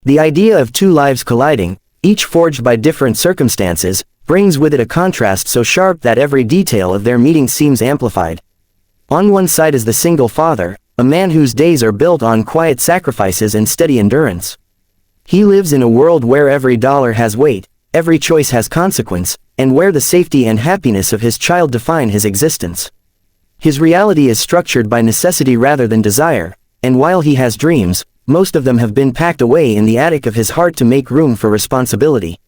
The idea of two lives colliding, each forged by different circumstances, brings with it a contrast so sharp that every detail of their meeting seems amplified. On one side is the single father, a man whose days are built on quiet sacrifices and steady endurance. He lives in a world where every dollar has weight, every choice has consequence, and where the safety and happiness of his child define his existence. His reality is structured by necessity rather than desire, and while he has dreams, most of them have been packed away in the attic of his heart to make room for responsibility.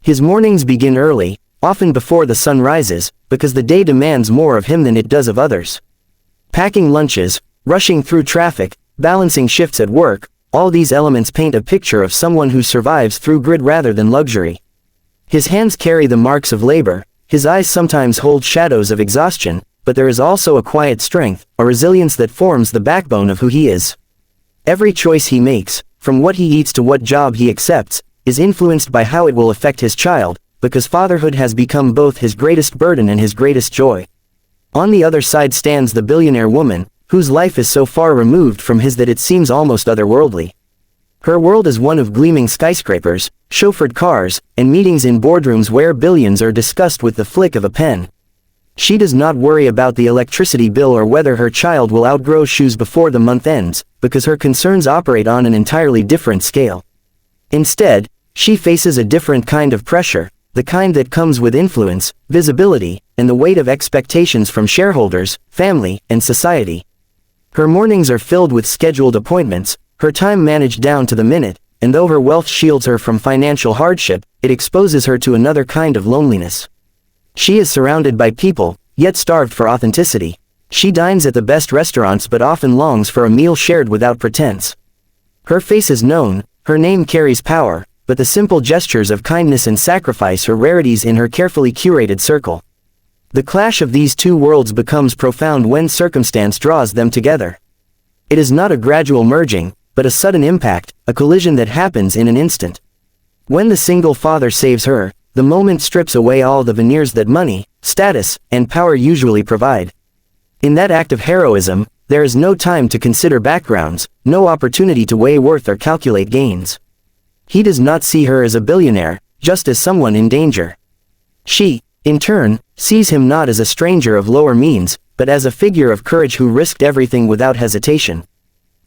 His mornings begin early, often before the sun rises, because the day demands more of him than it does of others. Packing lunches, rushing through traffic, balancing shifts at work, all these elements paint a picture of someone who survives through grit rather than luxury. His hands carry the marks of labor, his eyes sometimes hold shadows of exhaustion, but there is also a quiet strength, a resilience that forms the backbone of who he is. Every choice he makes, from what he eats to what job he accepts, is influenced by how it will affect his child, because fatherhood has become both his greatest burden and his greatest joy. On the other side stands the billionaire woman, whose life is so far removed from his that it seems almost otherworldly. Her world is one of gleaming skyscrapers, chauffeured cars, and meetings in boardrooms where billions are discussed with the flick of a pen. She does not worry about the electricity bill or whether her child will outgrow shoes before the month ends, because her concerns operate on an entirely different scale. Instead, she faces a different kind of pressure, the kind that comes with influence, visibility, and the weight of expectations from shareholders, family, and society. Her mornings are filled with scheduled appointments, her time managed down to the minute, and though her wealth shields her from financial hardship, it exposes her to another kind of loneliness. She is surrounded by people, yet starved for authenticity. She dines at the best restaurants but often longs for a meal shared without pretense. Her face is known, her name carries power, but the simple gestures of kindness and sacrifice are rarities in her carefully curated circle. The clash of these two worlds becomes profound when circumstance draws them together. It is not a gradual merging, but a sudden impact, a collision that happens in an instant. When the single father saves her, the moment strips away all the veneers that money, status, and power usually provide. In that act of heroism, there is no time to consider backgrounds, no opportunity to weigh worth or calculate gains. He does not see her as a billionaire, just as someone in danger. She, in turn, sees him not as a stranger of lower means, but as a figure of courage who risked everything without hesitation.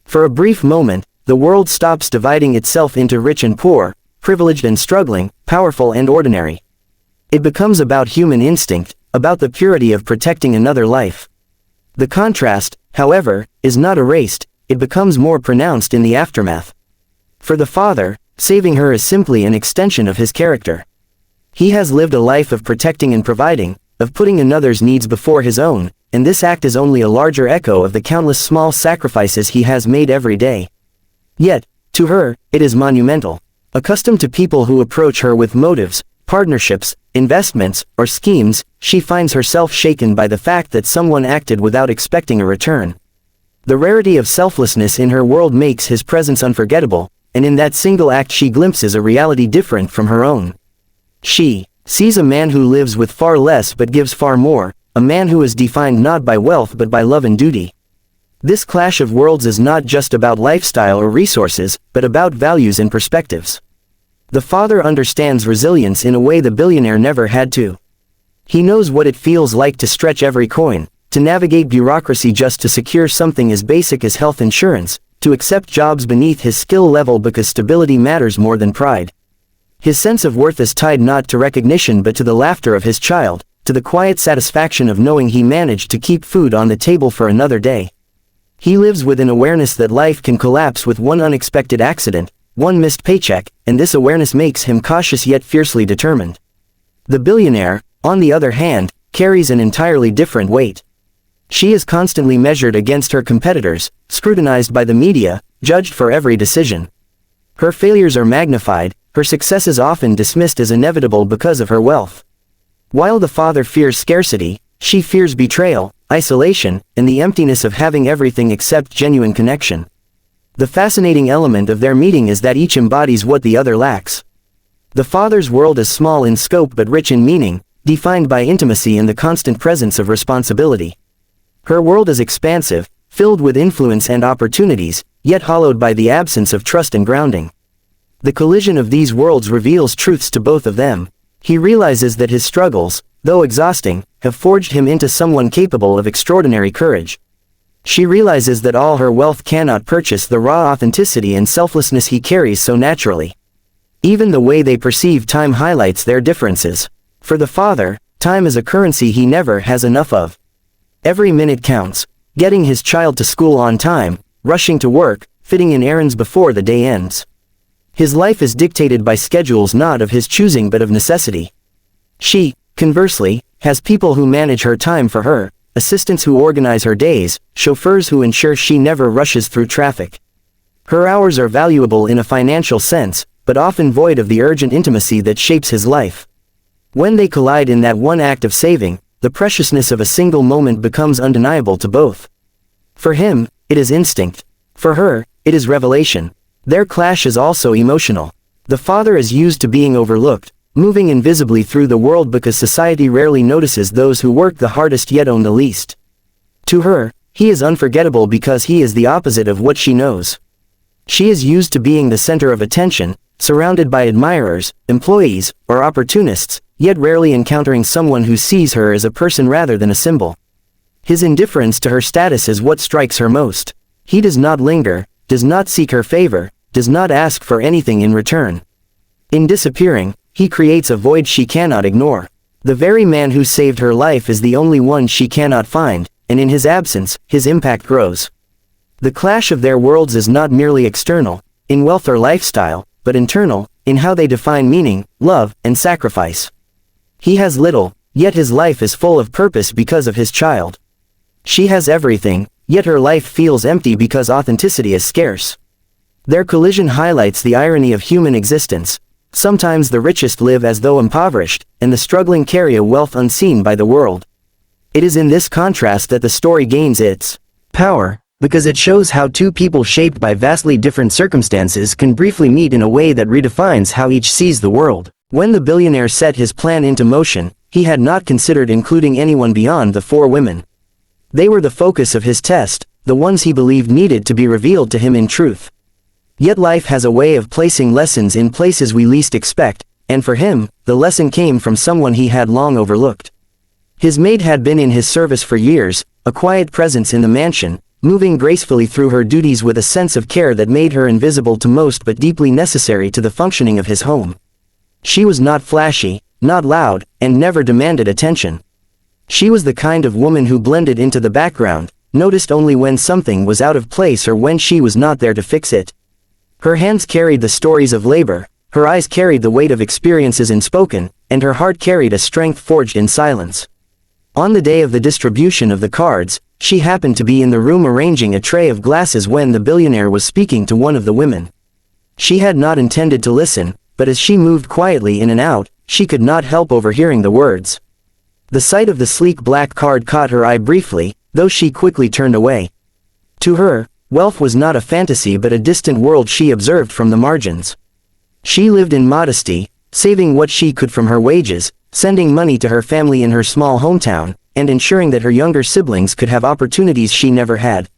For a brief moment, the world stops dividing itself into rich and poor, privileged and struggling, powerful and ordinary. It becomes about human instinct, about the purity of protecting another life. The contrast, however, is not erased, it becomes more pronounced in the aftermath. For the father, saving her is simply an extension of his character. He has lived a life of protecting and providing, of putting another's needs before his own, and this act is only a larger echo of the countless small sacrifices he has made every day. Yet, to her, it is monumental. Accustomed to people who approach her with motives, partnerships, investments, or schemes, she finds herself shaken by the fact that someone acted without expecting a return. The rarity of selflessness in her world makes his presence unforgettable, and in that single act she glimpses a reality different from her own. She sees a man who lives with far less but gives far more, a man who is defined not by wealth but by love and duty. This clash of worlds is not just about lifestyle or resources, but about values and perspectives. The father understands resilience in a way the billionaire never had to. He knows what it feels like to stretch every coin, to navigate bureaucracy just to secure something as basic as health insurance, to accept jobs beneath his skill level because stability matters more than pride. His sense of worth is tied not to recognition but to the laughter of his child, to the quiet satisfaction of knowing he managed to keep food on the table for another day. He lives with an awareness that life can collapse with one unexpected accident, one missed paycheck, and this awareness makes him cautious yet fiercely determined. The billionaire, on the other hand, carries an entirely different weight. She is constantly measured against her competitors, scrutinized by the media, judged for every decision. Her failures are magnified, her successes often dismissed as inevitable because of her wealth. While the father fears scarcity, she fears betrayal, isolation, and the emptiness of having everything except genuine connection. The fascinating element of their meeting is that each embodies what the other lacks. The father's world is small in scope but rich in meaning, defined by intimacy and the constant presence of responsibility. Her world is expansive, filled with influence and opportunities, yet hollowed by the absence of trust and grounding. The collision of these worlds reveals truths to both of them. He realizes that his struggles, though exhausting, have forged him into someone capable of extraordinary courage. She realizes that all her wealth cannot purchase the raw authenticity and selflessness he carries so naturally. Even the way they perceive time highlights their differences. For the father, time is a currency he never has enough of. Every minute counts, getting his child to school on time, rushing to work, fitting in errands before the day ends. His life is dictated by schedules not of his choosing but of necessity. She, conversely, has people who manage her time for her, assistants who organize her days, chauffeurs who ensure she never rushes through traffic. Her hours are valuable in a financial sense, but often void of the urgent intimacy that shapes his life. When they collide in that one act of saving, the preciousness of a single moment becomes undeniable to both. For him, it is instinct. For her, it is revelation. Their clash is also emotional. The father is used to being overlooked, moving invisibly through the world because society rarely notices those who work the hardest yet own the least. To her, he is unforgettable because he is the opposite of what she knows. She is used to being the center of attention, surrounded by admirers, employees, or opportunists, yet rarely encountering someone who sees her as a person rather than a symbol. His indifference to her status is what strikes her most. He does not linger, does not seek her favor, does not ask for anything in return. In disappearing, he creates a void she cannot ignore. The very man who saved her life is the only one she cannot find, and in his absence, his impact grows. The clash of their worlds is not merely external, in wealth or lifestyle, but internal, in how they define meaning, love, and sacrifice. He has little, yet his life is full of purpose because of his child. She has everything, yet her life feels empty because authenticity is scarce. Their collision highlights the irony of human existence. Sometimes the richest live as though impoverished, and the struggling carry a wealth unseen by the world. It is in this contrast that the story gains its power, because it shows how two people shaped by vastly different circumstances can briefly meet in a way that redefines how each sees the world. When the billionaire set his plan into motion, he had not considered including anyone beyond the four women. They were the focus of his test, the ones he believed needed to be revealed to him in truth. Yet life has a way of placing lessons in places we least expect, and for him, the lesson came from someone he had long overlooked. His maid had been in his service for years, a quiet presence in the mansion, moving gracefully through her duties with a sense of care that made her invisible to most but deeply necessary to the functioning of his home. She was not flashy, not loud, and never demanded attention. She was the kind of woman who blended into the background, noticed only when something was out of place or when she was not there to fix it. Her hands carried the stories of labor, her eyes carried the weight of experiences unspoken, and her heart carried a strength forged in silence. On the day of the distribution of the cards, she happened to be in the room arranging a tray of glasses when the billionaire was speaking to one of the women. She had not intended to listen, but as she moved quietly in and out, she could not help overhearing the words. The sight of the sleek black card caught her eye briefly, though she quickly turned away. To her, wealth was not a fantasy but a distant world she observed from the margins. She lived in modesty, saving what she could from her wages, sending money to her family in her small hometown, and ensuring that her younger siblings could have opportunities she never had.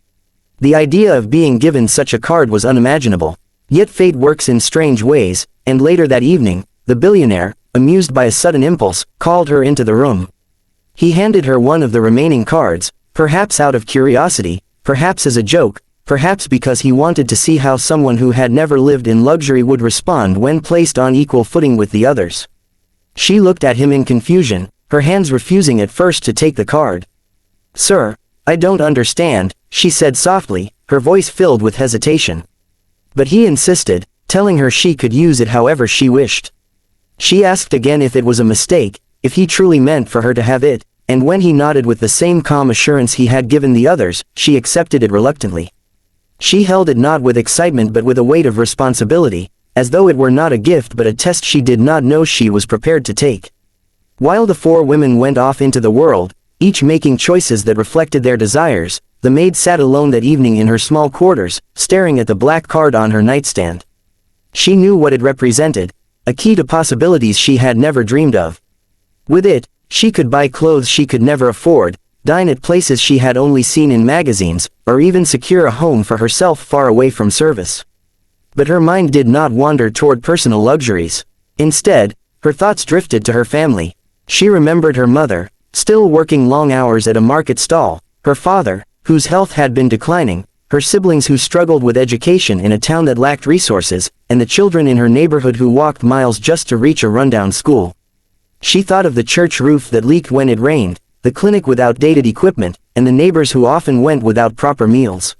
The idea of being given such a card was unimaginable. Yet fate works in strange ways, and later that evening, the billionaire, amused by a sudden impulse, called her into the room. He handed her one of the remaining cards, perhaps out of curiosity, perhaps as a joke, perhaps because he wanted to see how someone who had never lived in luxury would respond when placed on equal footing with the others. She looked at him in confusion, her hands refusing at first to take the card. "Sir, I don't understand," she said softly, her voice filled with hesitation. But he insisted, telling her she could use it however she wished. She asked again if it was a mistake, if he truly meant for her to have it, and when he nodded with the same calm assurance he had given the others, she accepted it reluctantly. She held it not with excitement but with a weight of responsibility, as though it were not a gift but a test she did not know she was prepared to take. While the four women went off into the world, each making choices that reflected their desires, the maid sat alone that evening in her small quarters, staring at the black card on her nightstand. She knew what it represented, a key to possibilities she had never dreamed of. With it, she could buy clothes she could never afford, dine at places she had only seen in magazines, or even secure a home for herself far away from service. But her mind did not wander toward personal luxuries. Instead, her thoughts drifted to her family. She remembered her mother, still working long hours at a market stall, her father, whose health had been declining, her siblings who struggled with education in a town that lacked resources, and the children in her neighborhood who walked miles just to reach a rundown school. She thought of the church roof that leaked when it rained, the clinic with outdated equipment, and the neighbors who often went without proper meals.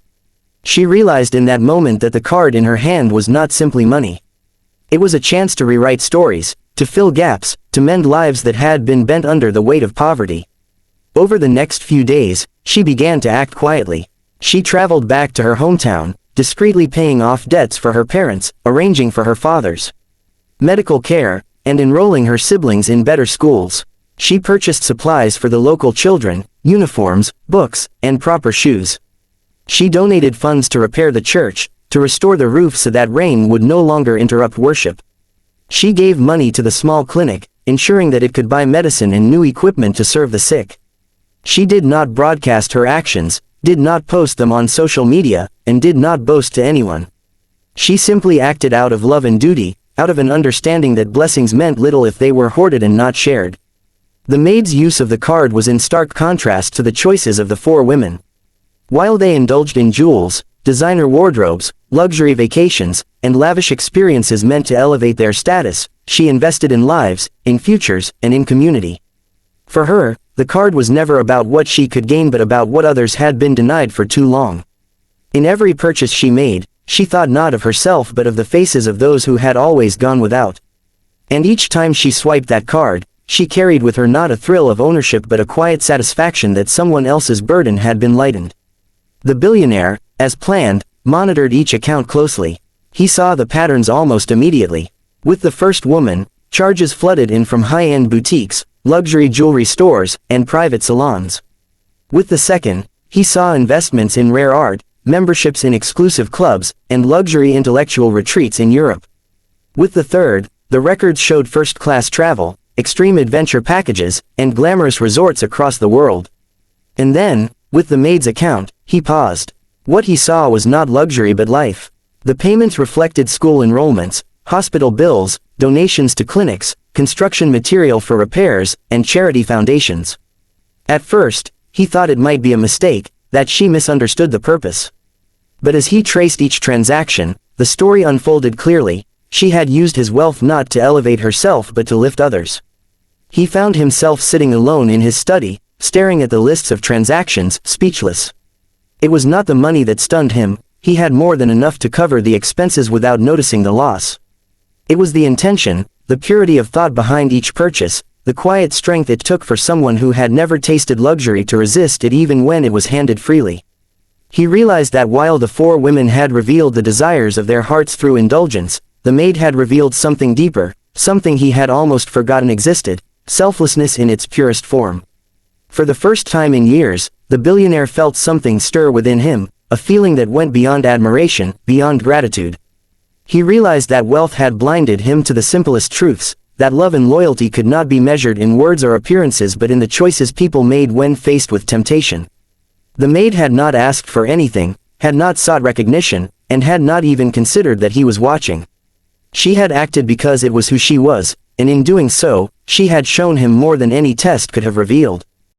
She realized in that moment that the card in her hand was not simply money. It was a chance to rewrite stories, to fill gaps, to mend lives that had been bent under the weight of poverty. Over the next few days, she began to act quietly. She traveled back to her hometown, discreetly paying off debts for her parents, arranging for her father's medical care, and enrolling her siblings in better schools. She purchased supplies for the local children, uniforms, books, and proper shoes. She donated funds to repair the church, to restore the roof so that rain would no longer interrupt worship. She gave money to the small clinic, ensuring that it could buy medicine and new equipment to serve the sick. She did not broadcast her actions, did not post them on social media, and did not boast to anyone. She simply acted out of love and duty, out of an understanding that blessings meant little if they were hoarded and not shared. The maid's use of the card was in stark contrast to the choices of the four women. While they indulged in jewels, designer wardrobes, luxury vacations, and lavish experiences meant to elevate their status, she invested in lives, in futures, and in community. For her, the card was never about what she could gain but about what others had been denied for too long. In every purchase she made, she thought not of herself but of the faces of those who had always gone without. And each time she swiped that card, she carried with her not a thrill of ownership but a quiet satisfaction that someone else's burden had been lightened. The billionaire, as planned, monitored each account closely. He saw the patterns almost immediately. With the first woman, charges flooded in from high-end boutiques, luxury jewelry stores, and private salons. With the second, he saw investments in rare art, memberships in exclusive clubs, and luxury intellectual retreats in Europe. With the third, the records showed first-class travel, extreme adventure packages, and glamorous resorts across the world. And then, with the maid's account, he paused. What he saw was not luxury but life. The payments reflected school enrollments, hospital bills, donations to clinics, construction material for repairs, and charity foundations. At first, he thought it might be a mistake, that she misunderstood the purpose. But as he traced each transaction, the story unfolded clearly. She had used his wealth not to elevate herself but to lift others. He found himself sitting alone in his study, staring at the lists of transactions, speechless. It was not the money that stunned him, he had more than enough to cover the expenses without noticing the loss. It was the intention, the purity of thought behind each purchase, the quiet strength it took for someone who had never tasted luxury to resist it even when it was handed freely. He realized that while the four women had revealed the desires of their hearts through indulgence, the maid had revealed something deeper, something he had almost forgotten existed, selflessness in its purest form. For the first time in years, the billionaire felt something stir within him, a feeling that went beyond admiration, beyond gratitude. He realized that wealth had blinded him to the simplest truths, that love and loyalty could not be measured in words or appearances but in the choices people made when faced with temptation. The maid had not asked for anything, had not sought recognition, and had not even considered that he was watching. She had acted because it was who she was, and in doing so, she had shown him more than any test could have revealed.